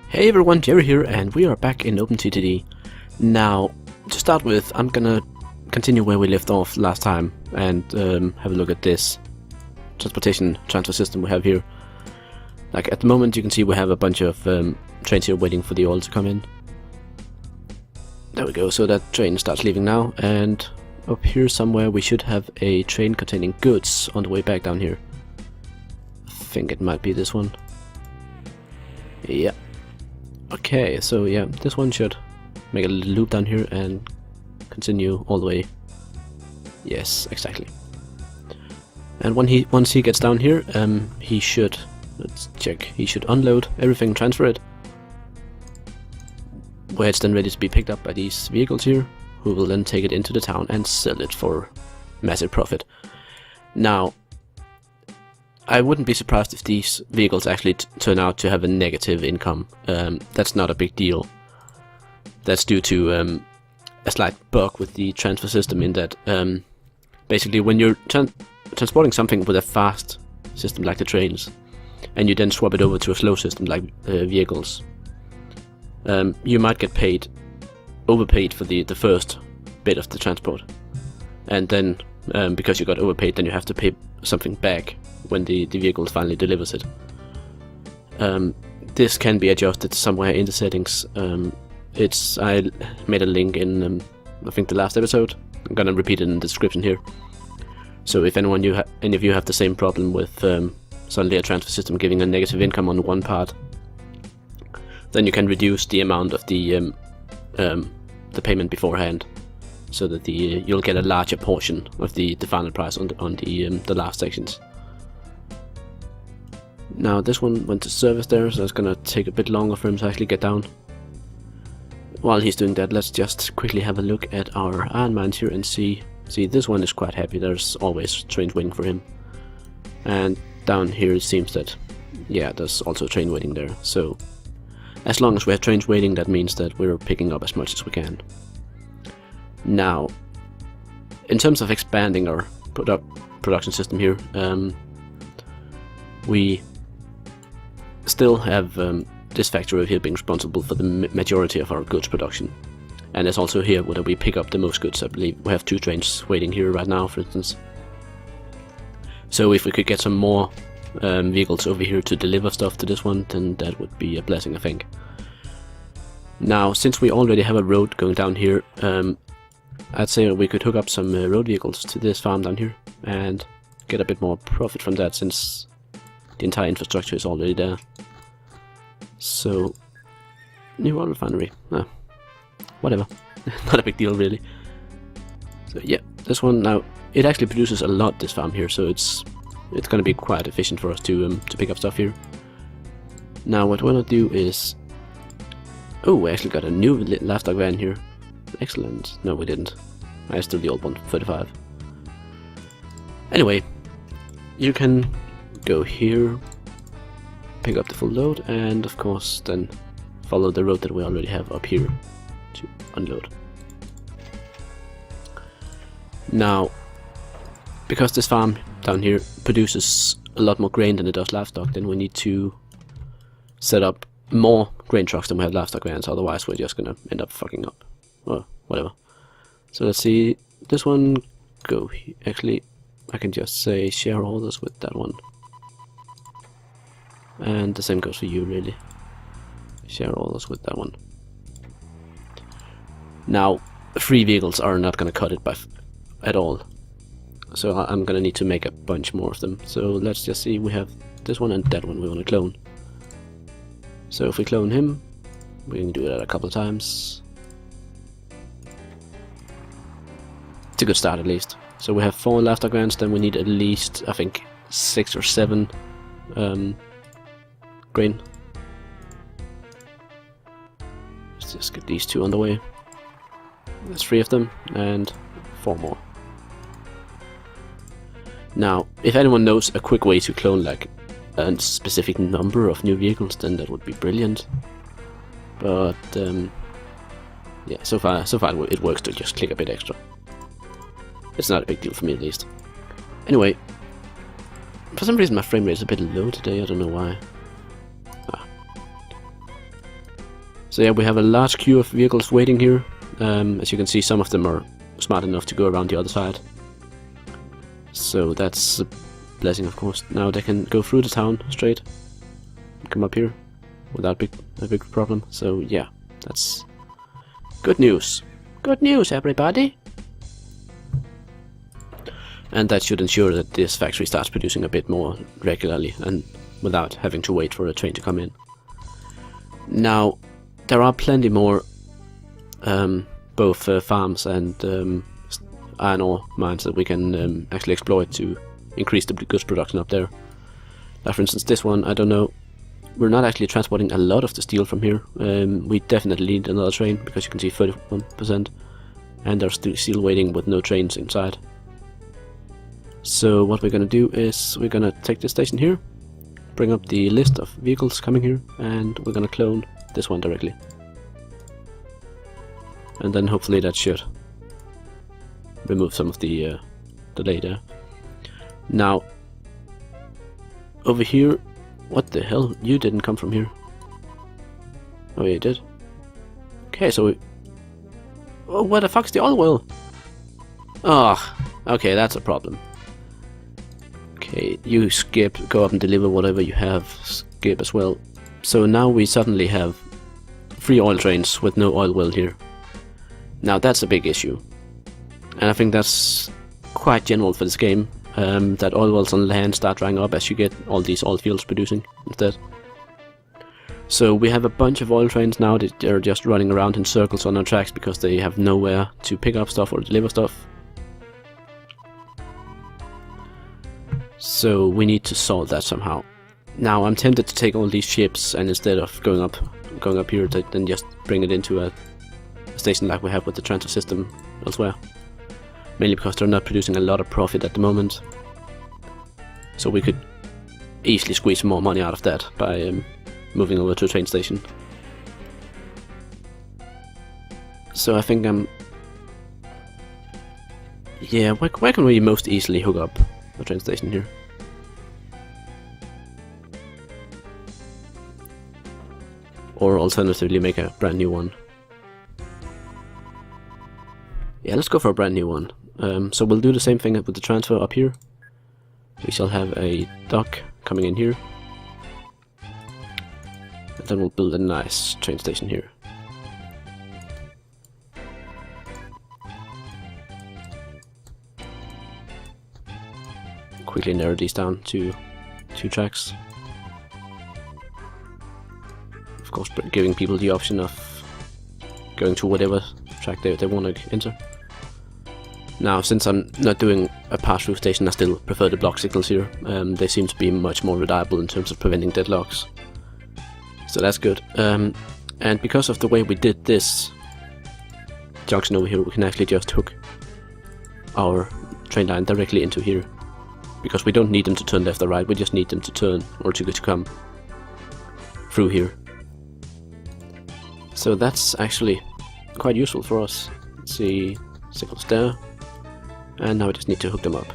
Hey everyone, Jerry here, and we are back in OpenTTD. Now, to start with, I'm gonna continue where we left off last time and have a look at this transportation transfer system we have here. Like, at the moment you can see we have a bunch of trains here waiting for the oil to come in. There we go, so that train starts leaving now, and up here somewhere we should have a train containing goods on the way back down here. I think it might be this one. Yeah. Okay, so yeah, this one should make a little loop down here and continue all the way. Yes, exactly. And once he gets down here, he should, let's check, he should unload everything, transfer it, where it's then ready to be picked up by these vehicles here, who will then take it into the town and sell it for massive profit. Now, I wouldn't be surprised if these vehicles actually turn out to have a negative income. That's not a big deal. That's due to a slight bug with the transfer system in that basically when you're transporting something with a fast system like the trains, and you then swap it over to a slow system like vehicles, you might get overpaid for the first bit of the transport, and then because you got overpaid, then you have to pay something back when the vehicle finally delivers it. This can be adjusted somewhere in the settings. I made a link in I think the last episode. I'm gonna repeat it in the description here. So if any of you have the same problem with suddenly a transfer system giving a negative income on one part, then you can reduce the amount of the payment beforehand, so that you'll get a larger portion of the final price on the last sections. Now this one went to service there, so it's gonna take a bit longer for him to actually get down. While he's doing that, let's just quickly have a look at our iron mines here and see. This one is quite happy. There's always trains waiting for him. And down here it seems that, yeah, there's also a train waiting there. So as long as we have trains waiting, that means that we're picking up as much as we can. Now, in terms of expanding our production system here, we still have this factory here being responsible for the majority of our goods production. And it's also here where we pick up the most goods. I believe we have 2 trains waiting here right now, for instance. So if we could get some more vehicles over here to deliver stuff to this one, then that would be a blessing, I think. Now, since we already have a road going down here, I'd say we could hook up some road vehicles to this farm down here and get a bit more profit from that, since the entire infrastructure is already there. So, new oil refinery. Whatever. Not a big deal, really. So yeah, this one now, it actually produces a lot, this farm here, so it's going to be quite efficient for us to pick up stuff here. Now what we're going to do is, oh, we actually got a new livestock van here. Excellent. No, we didn't. I still the old one, 35. Anyway, you can go here, pick up the full load, and of course then follow the road that we already have up here to unload. Now, because this farm down here produces a lot more grain than it does livestock, then we need to set up more grain trucks than we have livestock vans, otherwise we're just gonna end up fucking up. Well, whatever. So let's see, this one, go here. Actually, I can just say share orders with that one. And the same goes for you, really. Share orders with that one. Now, 3 vehicles are not going to cut it at all. So I'm going to need to make a bunch more of them. So let's just see, we have this one and that one we want to clone. So if we clone him, we can do that a couple of times. It's a good start at least. So we have 4 livestock vans, then we need at least, I think, 6 or 7 grain. Let's just get these 2 on the way. There's 3 of them, and 4 more. Now, if anyone knows a quick way to clone like a specific number of new vehicles, then that would be brilliant. But yeah, so far it works to just click a bit extra. It's not a big deal for me, at least. Anyway, for some reason my frame rate is a bit low today, I don't know why. So yeah, we have a large queue of vehicles waiting here. As you can see, some of them are smart enough to go around the other side. So that's a blessing, of course. Now they can go through the town straight, come up here without a big problem. So yeah, that's good news. Good news, everybody! And that should ensure that this factory starts producing a bit more regularly and without having to wait for a train to come in. Now, there are plenty more both farms and iron ore mines that we can actually exploit to increase the goods production up there. Like for instance this one, I don't know, we're not actually transporting a lot of the steel from here. We definitely need another train, because you can see 31%, and there's still steel waiting with no trains inside. So what we're gonna do is we're gonna take this station here, bring up the list of vehicles coming here, and we're gonna clone this one directly. And then hopefully that should remove some of the delay there. Now, over here, what the hell? You didn't come from here. Oh, yeah, you did. Okay, so we... Oh, where the fuck's the oil well? Oh, okay, that's a problem. Okay, you skip, go up and deliver whatever you have, skip as well. So now we suddenly have 3 oil trains with no oil well here. Now that's a big issue. And I think that's quite general for this game, that oil wells on land start drying up as you get all these oil fields producing instead. So we have a bunch of oil trains now that are just running around in circles on our tracks because they have nowhere to pick up stuff or deliver stuff. So we need to solve that somehow. Now I'm tempted to take all these ships and instead of going up here, then just bring it into a station like we have with the transfer system elsewhere. Mainly because they're not producing a lot of profit at the moment. So we could easily squeeze more money out of that by moving over to a train station. So I think yeah, where can we most easily hook up a train station here? Or alternatively make a brand new one. Yeah, let's go for a brand new one. So we'll do the same thing with the transfer up here. We shall have a dock coming in here. And then we'll build a nice train station here. Quickly narrow these down to 2 tracks. Of course, giving people the option of going to whatever track they want to enter. Now, since I'm not doing a pass-through station, I still prefer the block signals here. They seem to be much more reliable in terms of preventing deadlocks. So that's good. And because of the way we did this junction over here, we can actually just hook our train line directly into here. Because we don't need them to turn left or right, we just need them to turn or to come through here. So that's actually quite useful for us. Let's see, signals there. And now we just need to hook them up.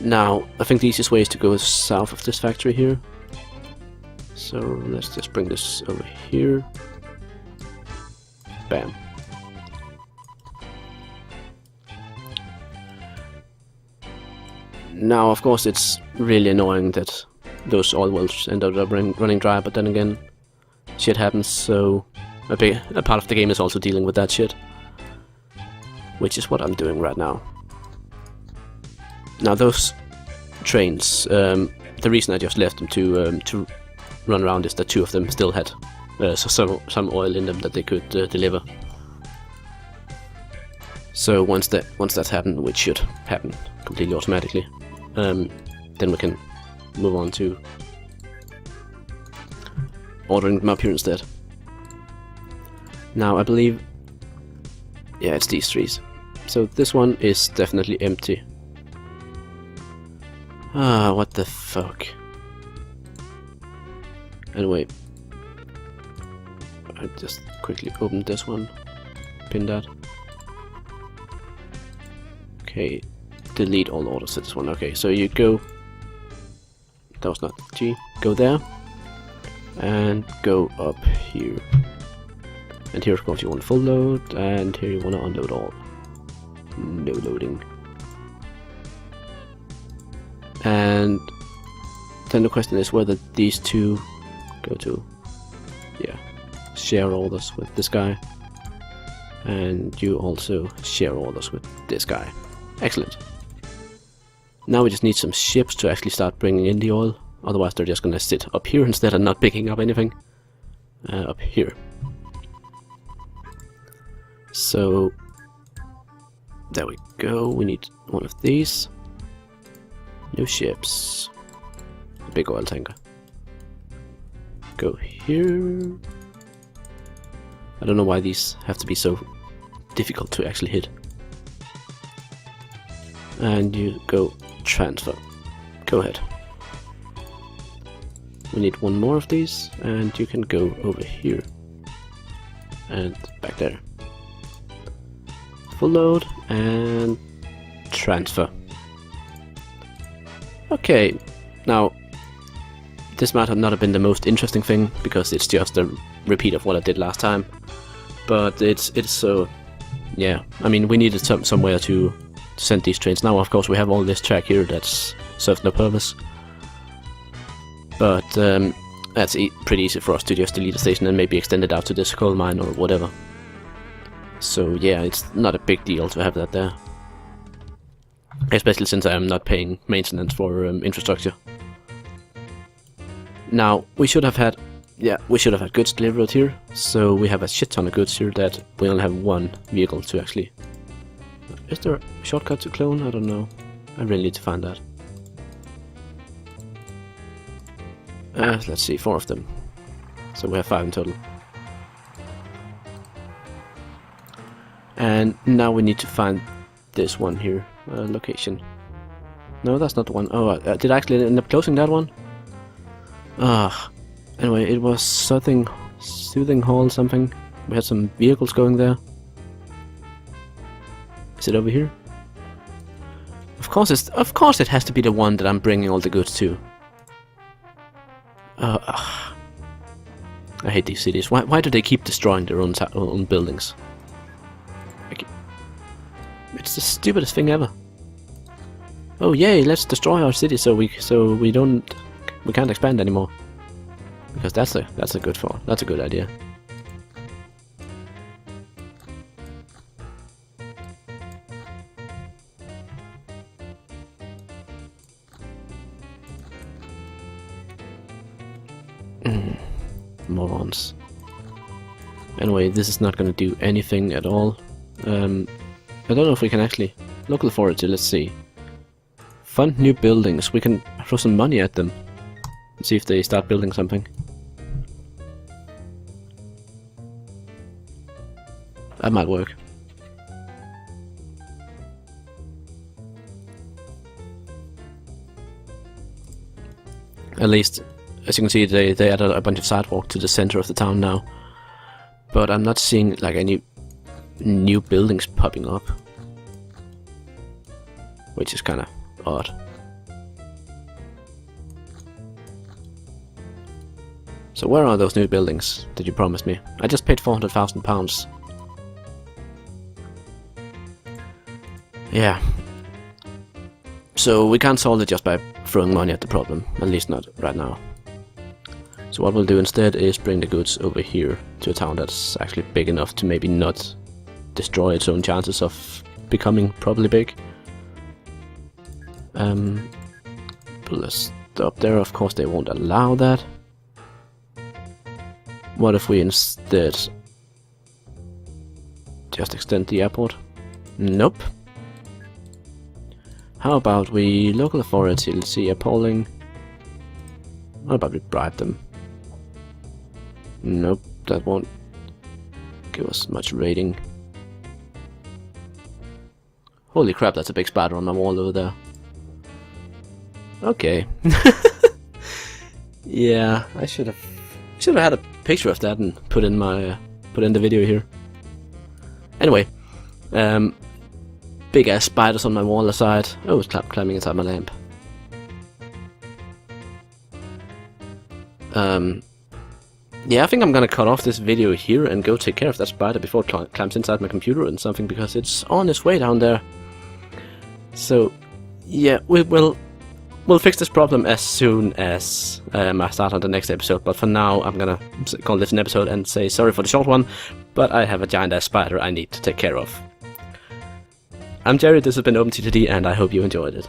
Now, I think the easiest way is to go south of this factory here. So let's just bring this over here. Bam. Now, of course, it's really annoying that those oil wells end up running dry, but then again, shit happens, so a part of the game is also dealing with that shit. Which is what I'm doing right now. Now those trains, the reason I just left them to run around is that 2 of them still had some oil in them that they could deliver. So once that's happened, which should happen completely automatically, then we can move on to ordering them up here instead. Now I believe, yeah, it's these 3s. So this one is definitely empty. Ah, what the fuck. Anyway, I just quickly opened this one, pin that. Okay, delete all orders to this one. Okay, so you go, that was not G, go there, and go up here. And here of course you want full load, and here you want to unload all. No loading. And then the question is whether these two go to, yeah, share orders with this guy. And you also share orders with this guy. Excellent. Now we just need some ships to actually start bringing in the oil. Otherwise they're just gonna sit up here instead and not picking up anything. Up here. So there we go. We need one of these. New ships. A big oil tanker. Go here. I don't know why these have to be so difficult to actually hit. And you go transfer. Go ahead. We need one more of these, and you can go over here. And back there. Full load and transfer. Okay, now this might have not have been the most interesting thing because it's just a repeat of what I did last time. But it's so, yeah. I mean, we needed somewhere to send these trains. Now, of course, we have all this track here that's serves no purpose. But that's pretty easy for us to just delete a station and maybe extend it out to this coal mine or whatever. So yeah, it's not a big deal to have that there. Especially since I am not paying maintenance for infrastructure. Now, we should have had goods delivered here, so we have a shit ton of goods here that we only have one vehicle to actually... Is there a shortcut to clone? I don't know. I really need to find that. Let's see, 4 of them. So we have 5 in total. And now we need to find this one here, location. No, that's not the one. Oh, did I actually end up closing that one? Anyway, it was Soothing Hall something. We had some vehicles going there. Is it over here? Of course it has to be the one that I'm bringing all the goods to. I hate these cities. Why do they keep destroying their own buildings? It's the stupidest thing ever. Oh yay, let's destroy our city so we can't expand anymore. Because that's a good idea. Morons. Anyway, this is not going to do anything at all. I don't know if we can actually... Local authority, let's see. Fund new buildings. We can throw some money at them. And see if they start building something. That might work. At least, as you can see, they added a bunch of sidewalk to the center of the town now. But I'm not seeing like any new buildings popping up, which is kind of odd. So where are those new buildings that you promised me? I just paid £400,000. Yeah. So we can't solve it just by throwing money at the problem, at least not right now. So what we'll do instead is bring the goods over here to a town that's actually big enough to maybe not destroy its own chances of becoming properly big. Put a stop there. Of course they won't allow that. What if we instead just extend the airport? Nope. How about we local authority, let's see, appalling. How about we bribe them? Nope, that won't give us much rating. Holy crap, that's a big spider on my wall over there. Okay. Yeah, I should have had a picture of that and put in the video here. Anyway, big ass spiders on my wall aside. Oh, it's climbing inside my lamp. yeah, I think I'm gonna cut off this video here and go take care of that spider before it climbs inside my computer and something, because it's on its way down there. So, yeah, we'll fix this problem as soon as I start on the next episode, but for now I'm gonna call this an episode and say sorry for the short one, but I have a giant-ass spider I need to take care of. I'm Jerry, this has been OpenTTD, and I hope you enjoyed it.